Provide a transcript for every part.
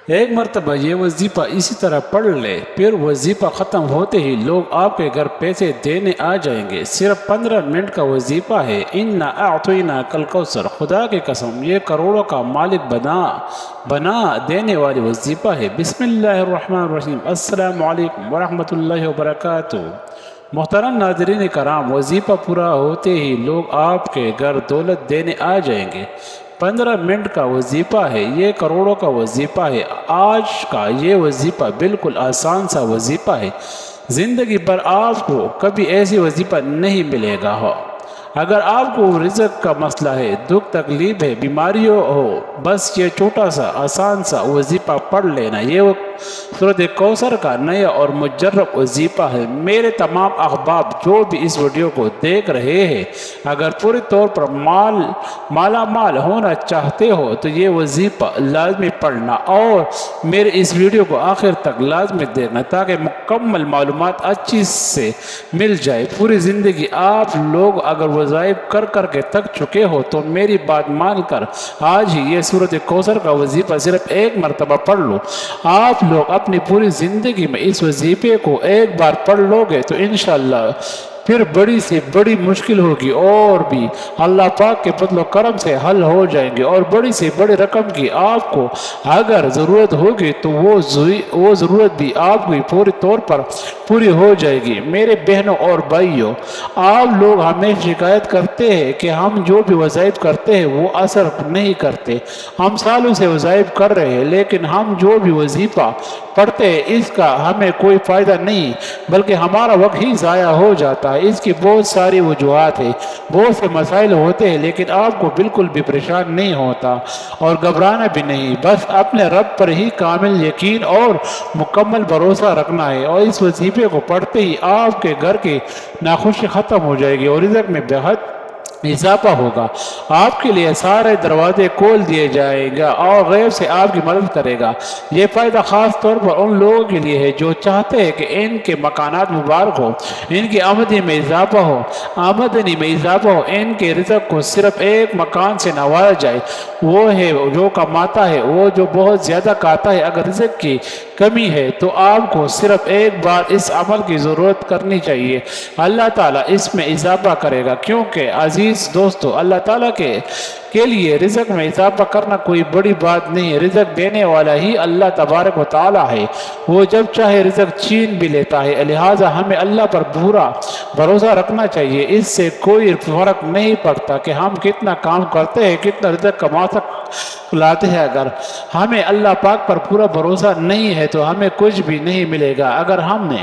ایک مرتبہ یہ وظیفہ اسی طرح پڑھ لے، پھر وظیفہ ختم ہوتے ہی لوگ آپ کے گھر پیسے دینے آ جائیں گے۔ صرف 15 منٹ کا وظیفہ ہے۔ اِنَّا أَعْطَيْنَاكَ الْكَوْثَرَ، خدا کی قسم یہ کروڑوں کا مالک بنا دینے والی وظیفہ ہے۔ بسم اللہ الرحمن الرحیم۔ السلام علیکم ورحمۃ اللہ وبرکاتہ۔ محترم ناظرین کرام، وظیفہ پورا ہوتے ہی لوگ آپ کے گھر دولت دینے آ جائیں گے۔ 15 منٹ کا وظیفہ ہے، یہ کروڑوں کا وظیفہ ہے۔ آج کا یہ وظیفہ بالکل آسان سا وظیفہ ہے۔ زندگی بھر آپ کو کبھی ایسی وظیفہ نہیں ملے گا ہو۔ اگر آپ کو رزق کا مسئلہ ہے، دکھ تکلیف ہے، بیماریوں ہو، بس یہ چھوٹا سا آسان سا وظیفہ پڑھ لینا۔ یہ سورۃ کوثر کا نیا اور مجرب وظیفہ ہے۔ میرے تمام احباب جو بھی اس ویڈیو کو دیکھ رہے ہیں، اگر پوری طور پر مالا مال ہونا چاہتے ہو تو یہ وظیفہ لازمی پڑھنا اور میرے اس ویڈیو کو آخر تک لازمی دیکھنا تاکہ مکمل معلومات اچھی سے مل جائے۔ پوری زندگی آپ لوگ اگر وظائف کر کر کے تھک چکے ہو تو میری بات مان کر آج ہی یہ سورۃ کوثر کا وظیفہ صرف ایک مرتبہ پڑھ لو۔ آپ لوگ اپنی پوری زندگی میں اس وظیفے کو ایک بار پڑھ لو گے تو انشاءاللہ پھر بڑی سے بڑی مشکل ہوگی اور بھی اللہ پاک کے فضل و کرم سے حل ہو جائیں گے، اور بڑی سے بڑی رقم کی آپ کو اگر ضرورت ہوگی تو وہ ضرورت بھی آپ کی پوری طور پر پوری ہو جائے گی۔ میرے بہنوں اور بھائیوں، آپ لوگ ہمیں شکایت کرتے ہیں کہ ہم جو بھی وظائف کرتے ہیں وہ اثر نہیں کرتے۔ ہم سالوں سے وظائف کر رہے ہیں لیکن ہم جو بھی وظیفہ پڑھتے ہیں اس کا ہمیں کوئی فائدہ نہیں بلکہ ہمارا وقت ہی ضائع ہو جاتا ہے۔ اس کی بہت ساری وجوہات ہیں، بہت سے مسائل ہوتے ہیں، لیکن آپ کو بالکل بھی پریشان نہیں ہوتا اور گھبرانا بھی نہیں، بس اپنے رب پر ہی کامل یقین اور مکمل بھروسہ رکھنا ہے، اور اس وظیفے کو پڑھتے ہی آپ کے گھر کی ناخوشی ختم ہو جائے گی اور رزق میں بہت اضافہ ہوگا۔ آپ کے لیے سارے دروازے کھول دیے جائیں گا اور غیب سے آپ کی مدد کرے گا۔ یہ فائدہ خاص طور پر ان لوگوں کے لیے ہے جو چاہتے ہیں کہ ان کے مکانات مبارک ہو، ان کی آمدنی میں اضافہ ہو، ان کے رزق کو صرف ایک مکان سے نوازا جائے۔ وہ ہے جو کماتا ہے، وہ جو بہت زیادہ کھاتا ہے۔ اگر رزق کی کمی ہے تو آپ کو صرف ایک بار اس عمل کی ضرورت کرنی چاہیے، اللہ تعالیٰ اس میں اضافہ کرے گا، کیونکہ عزیز دوستو، اللہ تعالیٰ کے لیے رزق میں اضافہ کرنا کوئی بڑی بات نہیں ہے۔ رزق دینے والا ہی اللہ تبارک و تعالیٰ ہے، وہ جب چاہے رزق چھین بھی لیتا ہے، لہٰذا ہمیں اللہ پر پورا بھروسہ رکھنا چاہیے۔ اس سے کوئی فرق نہیں پڑتا کہ ہم کتنا کام کرتے ہیں، کتنا رزق کما لاتے ہیں، اگر ہمیں اللہ پاک پر پورا بھروسہ نہیں ہے تو ہمیں کچھ بھی نہیں ملے گا۔ اگر ہم نے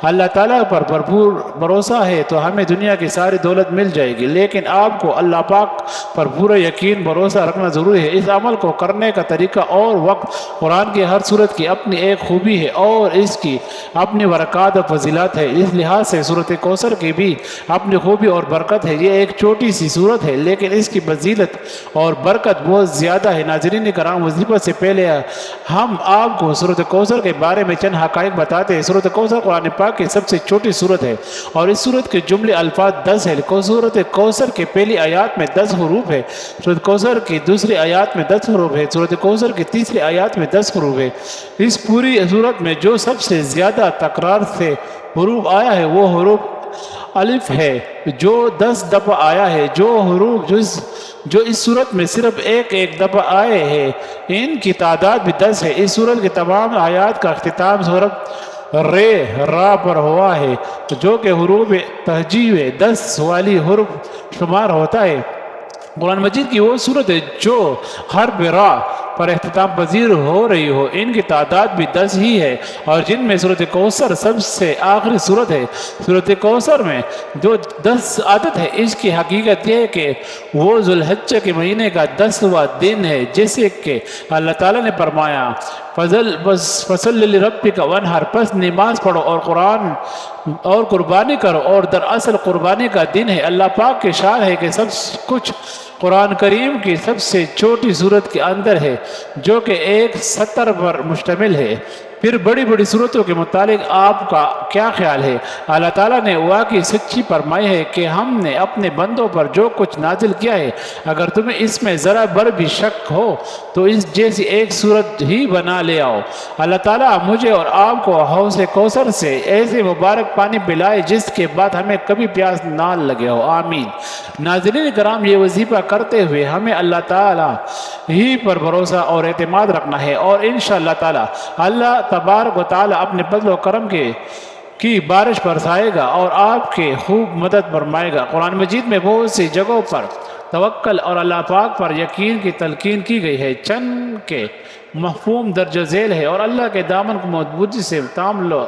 اللہ تعالیٰ پر بھرپور بھروسہ ہے تو ہمیں دنیا کی ساری دولت مل جائے گی، لیکن آپ کو اللہ پاک پر پورا یقین بھروسہ رکھنا ضروری ہے۔ اس عمل کو کرنے کا طریقہ اور وقت، قرآن کی ہر سورت کی اپنی ایک خوبی ہے اور اس کی اپنی برکات و فضیلت ہے، اس لحاظ سے سورۃ کوثر کی بھی اپنی خوبی اور برکت ہے۔ یہ ایک چھوٹی سی سورت ہے لیکن اس کی فضیلت اور برکت بہت زیادہ ہے۔ ناظرین کرام، وظیفہ سے پہلے ہم آپ کو سورۃ کوثر کے بارے میں چند حقائق بتاتے ہیں۔ سورۃ کوثر قرآن پاک کی سب سے چھوٹی سورت ہے اور اس سورت کے جملے الفاظ 10 ہیں۔ سورۃ کوثر کے پہلی آیات میں 10 حروف ہے، سورۃ کوثر کی دوسری آیات میں 10 حروف ہے، سورۃ کوثر کی تیسری آیات میں 10 حروف ہے۔ اس پوری سورت میں جو سب سے زیادہ تکرار سے حروف آیا ہے وہ حروف الف ہے، جو 10 دفعہ آیا ہے۔ جو حروف جو اس صورت میں صرف ایک دفعہ آئے ہیں ان کی تعداد بھی 10 ہے۔ اس صورت کے تمام آیات کا اختتام حرف را پر ہوا ہے جو کہ حروف تہجوی 10 والی حرف شمار ہوتا ہے۔ قرآن مجید کی وہ صورت ہے جو حرف را پر اختتام پذیر ہو رہی ہو، ان کی تعداد بھی 10 ہی ہے، اور جن میں سورۃ کوثر سب سے آخری سورت ہے۔ سورۃ کوثر میں جو 10 عدد ہے، اس کی حقیقت یہ ہے کہ وہ ذوالحجہ کے مہینے کا 10واں دن ہے، جیسے کہ اللہ تعالیٰ نے فرمایا فصل لربک وانحر، پس نماز پڑھو اور قربانی کرو، اور دراصل قربانی کا دن ہے۔ اللہ پاک کی شان ہے کہ سب کچھ قرآن کریم کی سب سے چھوٹی سورت کے اندر ہے جو کہ ایک سطر پر مشتمل ہے۔ پھر بڑی بڑی صورتوں کے متعلق آپ کا کیا خیال ہے؟ اللہ تعالیٰ نے واقعی سچی فرمائی ہے کہ ہم نے اپنے بندوں پر جو کچھ نازل کیا ہے، اگر تمہیں اس میں ذرا بر بھی شک ہو تو اس جیسی ایک صورت ہی بنا لے آؤ۔ اللہ تعالیٰ مجھے اور آپ کو حوض کوثر سے ایسے مبارک پانی پلائے جس کے بعد ہمیں کبھی پیاس نہ لگے ہو، آمین۔ ناظرین کرام، یہ وظیفہ کرتے ہوئے ہمیں اللہ تعالیٰ ہی پر بھروسہ اور اعتماد رکھنا ہے، اور انشاءاللہ تعالیٰ اللہ تبارک و تعالیٰ اپنے فضل و کرم کی بارش برسائے گا اور آپ کے خوب مدد فرمائے گا۔ قرآن مجید میں بہت سی جگہوں پر توکل اور اللہ پاک پر یقین کی تلقین کی گئی ہے، چند کے مفہوم درج ذیل ہے: اور اللہ کے دامن کو مضبوطی سے تھام لو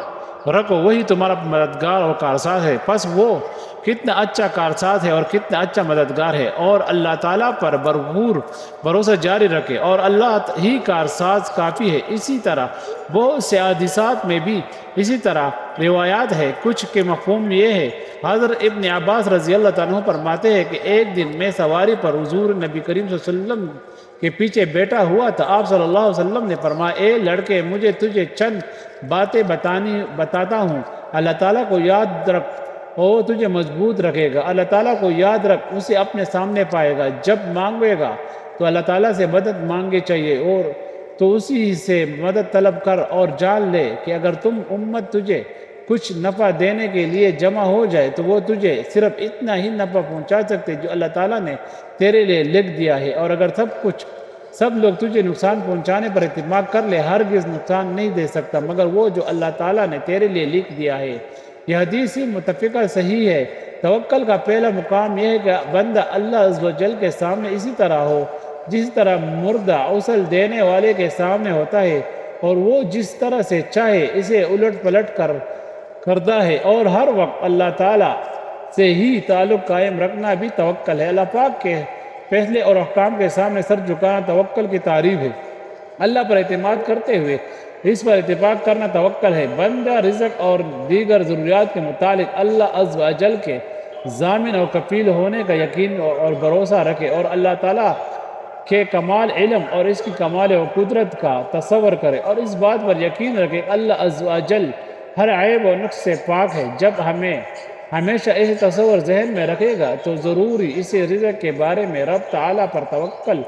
رکھو، وہی تمہارا مددگار اور کارساز ہے۔ پس وہ کتنا اچھا کارساز ہے اور کتنا اچھا مددگار ہے، اور اللہ تعالیٰ پر بھرپور بھروسہ جاری رکھے، اور اللہ ہی کارساز کافی ہے۔ اسی طرح بہت سے حدیثات میں بھی اسی طرح روایات ہے۔ کچھ کے مفہوم یہ ہے: حضرت ابن عباس رضی اللہ عنہ فرماتے ہیں کہ ایک دن میں سواری پر حضور نبی کریم صلی اللہ علیہ وسلم کے پیچھے بیٹھا ہوا تھا۔ آپ صلی اللہ علیہ وسلم نے فرمایا: اے لڑکے، مجھے تجھے چند باتیں بتاتا ہوں، اللہ تعالیٰ کو یاد رکھ اور تجھے مضبوط رکھے گا۔ اللہ تعالیٰ کو یاد رکھ، اسے اپنے سامنے پائے گا۔ جب مانگے گا تو اللہ تعالیٰ سے مدد مانگے چاہیے، اور تو اسی سے مدد طلب کر، اور جان لے کہ اگر تم امت تجھے کچھ نفع دینے کے لیے جمع ہو جائے تو وہ تجھے صرف اتنا ہی نفع پہنچا سکتے جو اللہ تعالیٰ نے تیرے لیے لکھ دیا ہے، اور اگر سب لوگ تجھے نقصان پہنچانے پر اتفاق کر لے، ہرگز نقصان نہیں دے سکتا مگر وہ جو اللہ تعالیٰ نے تیرے لیے لکھ دیا ہے۔ یہ حدیث متفقہ صحیح ہے۔ توکل کا پہلا مقام یہ ہے کہ بندہ اللہ عز و جل کے سامنے اسی طرح ہو جس طرح مردہ غسل دینے والے کے سامنے ہوتا ہے، اور وہ جس طرح سے چاہے اسے الٹ پلٹ کرتا ہے، اور ہر وقت اللہ تعالیٰ سے ہی تعلق قائم رکھنا بھی توکل ہے۔ اللہ پاک کے فیصلے اور احکام کے سامنے سر جھکانا توکل کی تعریف ہے۔ اللہ پر اعتماد کرتے ہوئے اس پر اتفاق کرنا توکل ہے۔ بندہ رزق اور دیگر ضروریات کے متعلق اللہ عز و جل کے ضامن اور کفیل ہونے کا یقین اور بھروسہ رکھے، اور اللہ تعالیٰ کے کمال علم اور اس کی کمال قدرت کا تصور کرے، اور اس بات پر یقین رکھے کہ اللہ عز و جل ہر عیب و نقص سے پاک ہے۔ جب ہمیشہ اس تصور ذہن میں رکھے گا تو ضروری اسے رزق کے بارے میں رب تعالیٰ پر توکل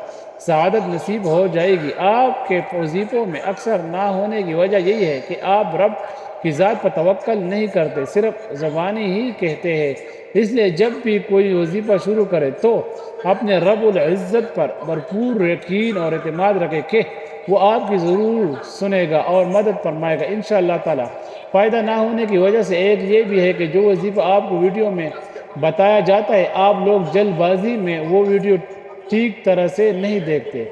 سعادت نصیب ہو جائے گی۔ آپ کے وظیفوں میں اکثر نہ ہونے کی وجہ یہی ہے کہ آپ رب کی ذات پر توکل نہیں کرتے، صرف زبانی ہی کہتے ہیں۔ اس لیے جب بھی کوئی وظیفہ شروع کرے تو اپنے رب العزت پر بھرپور یقین اور اعتماد رکھے کہ وہ آپ کی ضرور سنے گا اور مدد فرمائے گا انشاءاللہ تعالیٰ۔ فائدہ نہ ہونے کی وجہ سے ایک یہ بھی ہے کہ جو وظیفہ آپ کو ویڈیو میں بتایا جاتا ہے، آپ لوگ جلد بازی میں وہ ویڈیو ٹھیک طرح سے نہیں دیکھتے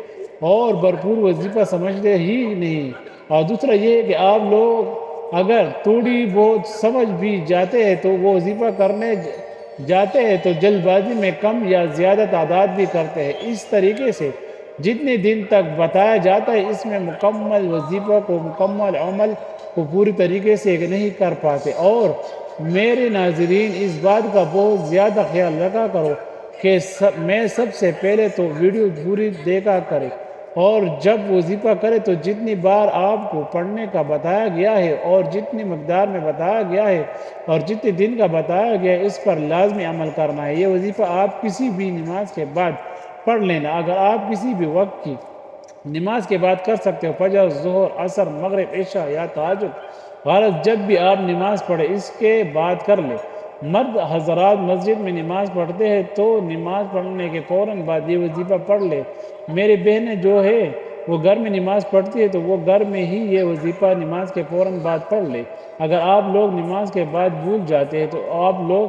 اور بھرپور وظیفہ سمجھتے ہی نہیں، اور دوسرا یہ ہے کہ آپ لوگ اگر تھوڑی بہت سمجھ بھی جاتے ہیں تو وہ وظیفہ کرنے جاتے ہیں تو جلد بازی میں کم یا زیادہ تعداد بھی کرتے ہیں۔ اس طریقے سے جتنے دن تک بتایا جاتا ہے اس میں مکمل وظیفہ کو، مکمل عمل کو پوری طریقے سے نہیں کر پاتے۔ اور میرے ناظرین، اس بات کا بہت زیادہ خیال رکھا کرو کہ میں سب سے پہلے تو ویڈیو پوری دیکھا کرے، اور جب وظیفہ کرے تو جتنی بار آپ کو پڑھنے کا بتایا گیا ہے اور جتنی مقدار میں بتایا گیا ہے اور جتنے دن کا بتایا گیا ہے اس پر لازمی عمل کرنا ہے۔ یہ وظیفہ آپ کسی بھی نماز کے بعد پڑھ لینا۔ اگر آپ کسی بھی وقت کی نماز کے بعد کر سکتے ہو، فجر، ظہر، عصر، مغرب، عشاء یا تہجد، غرض جب بھی آپ نماز پڑھے اس کے بعد کر لے۔ مرد حضرات مسجد میں نماز پڑھتے ہیں تو نماز پڑھنے کے فوراً بعد یہ وظیفہ پڑھ لے۔ میری بہنیں جو ہے وہ گھر میں نماز پڑھتی ہے تو وہ گھر میں ہی یہ وظیفہ نماز کے فوراً بعد پڑھ لے۔ اگر آپ لوگ نماز کے بعد بھول جاتے ہیں تو آپ لوگ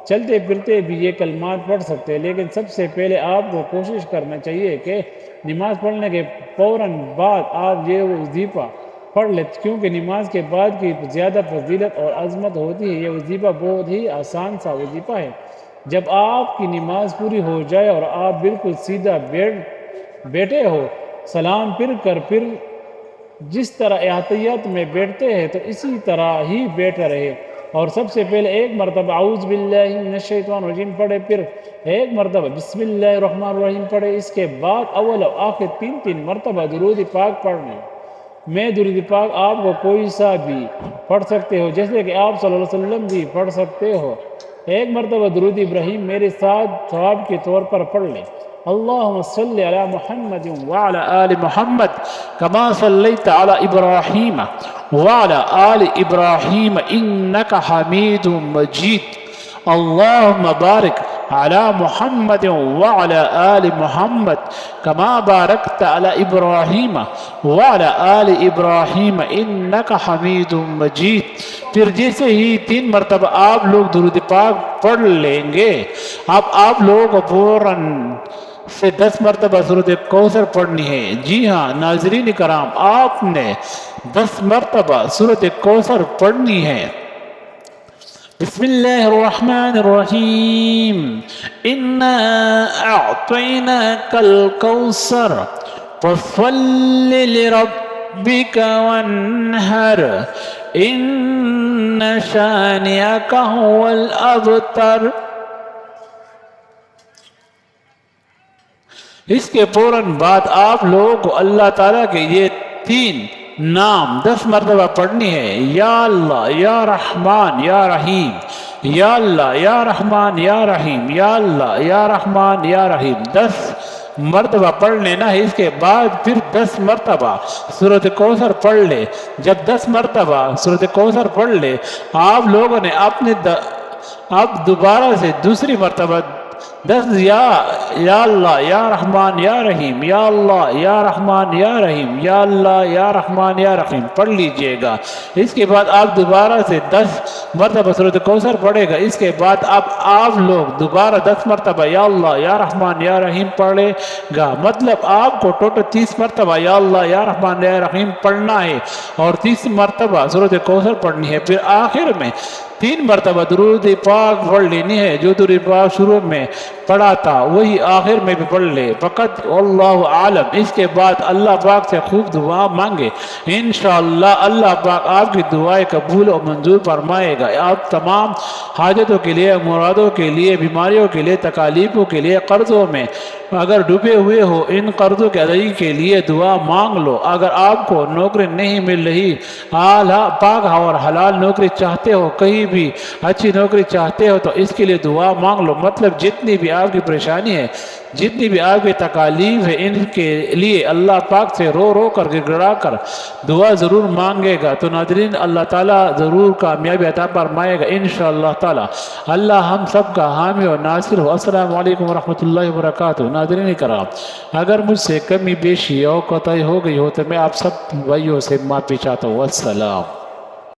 چلتے پھرتے بھی یہ کلمات پڑھ سکتے ہیں، لیکن سب سے پہلے آپ کو کوشش کرنا چاہیے کہ نماز پڑھنے کے فوراً بعد آپ یہ وظیفہ پڑھ لیں، کیونکہ نماز کے بعد کی زیادہ فضیلت اور عظمت ہوتی ہے۔ یہ وظیفہ بہت ہی آسان سا وظیفہ ہے۔ جب آپ کی نماز پوری ہو جائے اور آپ بالکل سیدھا بیٹھے ہو، سلام پھر جس طرح احتیاط میں بیٹھتے ہیں تو اسی طرح ہی بیٹھے رہے، اور سب سے پہلے ایک مرتبہ اعوذ باللہ من الشیطان الرجیم پڑھے، پھر ایک مرتبہ بسم اللہ الرحمن الرحیم پڑھے، اس کے بعد اول و آخر تین مرتبہ درود پاک پڑھ لیں۔ میں درود پاک آپ کو کوئی سا بھی پڑھ سکتے ہو جیسے کہ آپ صلی اللہ علیہ وسلم بھی پڑھ سکتے ہو۔ ایک مرتبہ درود ابراہیم میرے ساتھ ثواب کے طور پر پڑھ لیں۔ اللہم صلی علی محمد وعلی آل محمد کما صلیت علی ابراہیم وعلی آل ابراہیم انکا حمید مجید۔ اللہم بارک علی محمد وعلی آل محمد کما بارکت علی ابراہیم وعلی آل ابراہیم انکا حمید مجید۔ پھر جیسے ہی 3 مرتبہ آپ لوگ درود پاک پڑھ لیں گے، اب آپ لوگوں کو فوراً سے 10 مرتبہ سورۃ کوثر پڑھنی ہے۔ جی ہاں ناظرین کرام، آپ نے 10 مرتبہ سورۃ کوثر پڑھنی ہے۔ بسم اللہ الرحمن الرحیم، انا اعطیناک الکوثر فصل لربک وانحر ان شانئک هو الابتر۔ اس کے فوراً بعد آپ لوگوں کو اللہ تعالیٰ کے یہ 3 نام 10 مرتبہ پڑھنی ہے۔ یا اللہ یا رحمان یا رحیم، یا اللہ یا رحمان یا رحیم، یا اللہ یا رحمان یا رحیم 10 مرتبہ پڑھ لینا ہے۔ اس کے بعد پھر 10 مرتبہ سورۃ کوثر پڑھ لے۔ جب 10 مرتبہ سورۃ کوثر پڑھ لے، آپ لوگوں نے اب دوبارہ سے دوسری مرتبہ 10 یا اللہ یا رحمان یا رحیم، یا اللہ یا رحمان یا رحیم، یا اللہ یا رحمان یا رحیم پڑھ لیجئے گا۔ اس کے بعد آپ دوبارہ سے 10 مرتبہ سورۃ کوثر پڑھے گا۔ اس کے بعد اب آپ لوگ دوبارہ 10 مرتبہ یا اللہ یا رحمان یا رحیم پڑھے گا، مطلب آپ کو ٹوٹل 30 مرتبہ یا اللہ یا رحمان یا رحیم پڑھنا ہے اور 30 مرتبہ سورۃ کوثر پڑھنی ہے۔ پھر آخر میں 3 مرتبہ درود پاک پڑھ لینی ہے۔ جو درود پاک شروع میں پڑھا تھا وہی آخر میں بھی پڑھ لے، فقط واللہ عالم۔ اس کے بعد اللہ پاک سے خوب دعا مانگے، انشاءاللہ اللہ پاک آپ کی دعائیں قبول و منظور فرمائے گا۔ آپ تمام حاجتوں کے لیے، مرادوں کے لیے، بیماریوں کے لیے، تکالیفوں کے لیے، قرضوں میں اگر ڈوبے ہوئے ہو ان قرضوں کے ادائیگی کے لیے دعا مانگ لو۔ اگر آپ کو نوکری نہیں مل رہی، پاک اور حلال نوکری چاہتے ہو، کہیں بھی اچھی نوکری چاہتے ہو تو اس کے لیے دعا مانگ لو۔ مطلب جتنی بھی آپ کی پریشانی ہے، جتنی بھی آپ کی تکالیف ہے، ان کے لیے اللہ پاک سے رو رو کر گڑگڑا کر دعا ضرور مانگے گا تو ناظرین اللہ تعالیٰ ضرور کامیابی عطا فرمائے گا انشاءاللہ تعالیٰ۔ اللہ ہم سب کا حامی اور ناصر ہو۔ السلام علیکم ورحمۃ اللہ وبرکاتہ۔ ناظرین کرام، اگر مجھ سے کمی بیشی اور کوتاہی ہو گئی ہو تو میں آپ سب بھائیوں سے معافی چاہتا ہوں۔ السلام۔